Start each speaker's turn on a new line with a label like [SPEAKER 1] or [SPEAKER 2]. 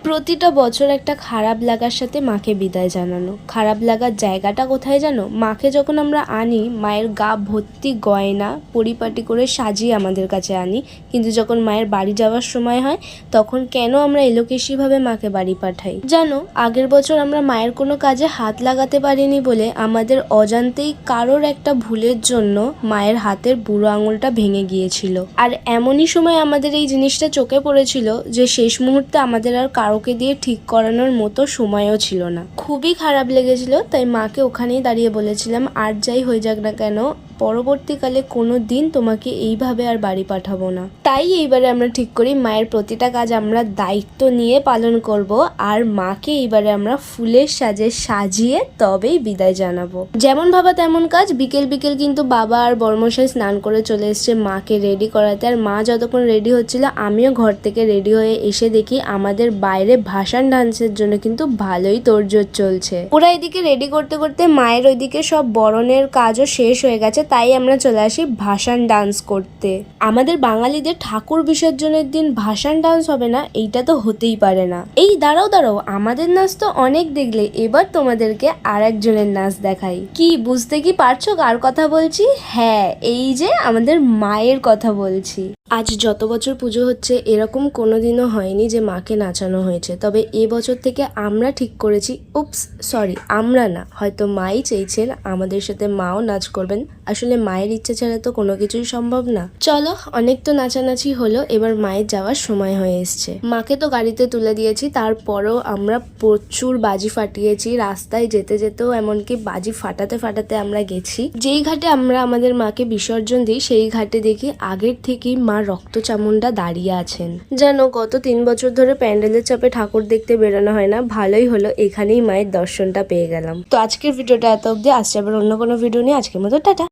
[SPEAKER 1] প্রতিটা বছর একটা খারাপ লাগার সাথে মাকে বিদায় জানানো। খারাপ লাগার জায়গাটা কোথায় জানো? মাকে যখন আমরা আনি, মায়ের গা ভর্তি গয়না পরিপাটি করে সাজিয়ে আমাদের কাছে আনি, কিন্তু যখন মায়ের বাড়ি যাওয়ার সময় হয় তখন কেন আমরা এলোকেশিভাবে মাকে বাড়ি পাঠাই জানো? আগের বছর আমরা মায়ের কোনো কাজে হাত লাগাতে পারিনি বলে আমাদের অজান্তেই কারোর একটা ভুলের জন্য মায়ের হাতের বুড়ো আঙুলটা ভেঙে গিয়েছিল। আর এমনই সময় আমাদের এই জিনিসটা চোখে পড়েছিল যে শেষ মুহূর্তে আমাদের আর কারোকে দিয়ে ঠিক করানোর মতো সময়ও ছিল না। খুবই খারাপ লেগেছিল, তাই মাকে ওখানেই দাঁড়িয়ে বলেছিলাম, আর যাই হয়ে যাক না কেন পরবর্তীকালে কোনো দিন তোমাকে এইভাবে আর বাড়ি পাঠাবো না। তাই এইবারে আমরা ঠিক করি মায়ের প্রতিটা কাজ আমরা দায়িত্ব নিয়ে পালন করব, আর মাকে এইবারে আমরা ফুলের সাজে সাজিয়ে তবেই বিদায় জানাবো। যেমন ভাবা তেমন কাজ। বিকেল বিকেল কিন্তু বাবা আর বর্মশাই স্নান করে চলে এসছে মাকে রেডি করাতে। আর মা যতক্ষণ রেডি হচ্ছিল আমিও ঘর থেকে রেডি হয়ে এসে দেখি আমাদের বাইরে ভাসান ডান্সের জন্য কিন্তু ভালোই তোড়জোড় চলছে। ওরা এদিকে রেডি করতে করতে মায়ের ওইদিকে সব বরণের কাজও শেষ হয়ে গেছে, তাই আমরা চলে আসি ভাসান ডান্স করতে। আমাদের বাঙালিদের ঠাকুর বিসর্জনের দিন ভাসান ডান্স হবে না, এইটা তো হতেই পারে না। এই দাঁড়াও দাঁড়াও, আমাদের নাচ তো অনেক দেখলে, এবার তোমাদেরকে আর একজনের নাচ দেখাই। কি বুঝতে কি পারছো কার কথা বলছি? হ্যাঁ, এই যে আমাদের মায়ের কথা বলছি। আজ যত বছর পুজো হচ্ছে এরকম কোনোদিনও হয়নি যে মাকে নাচানো হয়েছে, তবে এবছর থেকে আমরা ঠিক করেছি, আমরা না, হয়তো মাই চেয়েছেন আমাদের সাথে মাও নাচ করবেন। আসলে মায়ের ইচ্ছা ছাড়া তো কোনো কিছুই সম্ভব না। চলো, অনেক তো নাচানাচি হলো, এবার মায়ের যাওয়ার সময় হয়ে এসছে। মাকে তো গাড়িতে তুলে দিয়েছি, তারপরও আমরা প্রচুর বাজি ফাটিয়েছি। রাস্তায় যেতে যেতেও এমনকি বাজি ফাটাতে ফাটাতে আমরা গেছি। যেই ঘাটে আমরা আমাদের মাকে বিসর্জন দিই সেই ঘাটে দেখি আগের থেকেই মা রক্তচামুন্ডা দাঁড়িয়ে আছেন। জানো, গত 3 বছর ধরে প্যান্ডেলের চাপে ঠাকুর দেখতে বেরোনো হয় না, ভালোই হলো এখানেই মায়ের দর্শনটা পেয়ে গেলাম। তো আজকের ভিডিওটা এত অব্দি, আসছে আবার অন্য কোনো ভিডিও নিয়ে। আজকের মতো টাটা।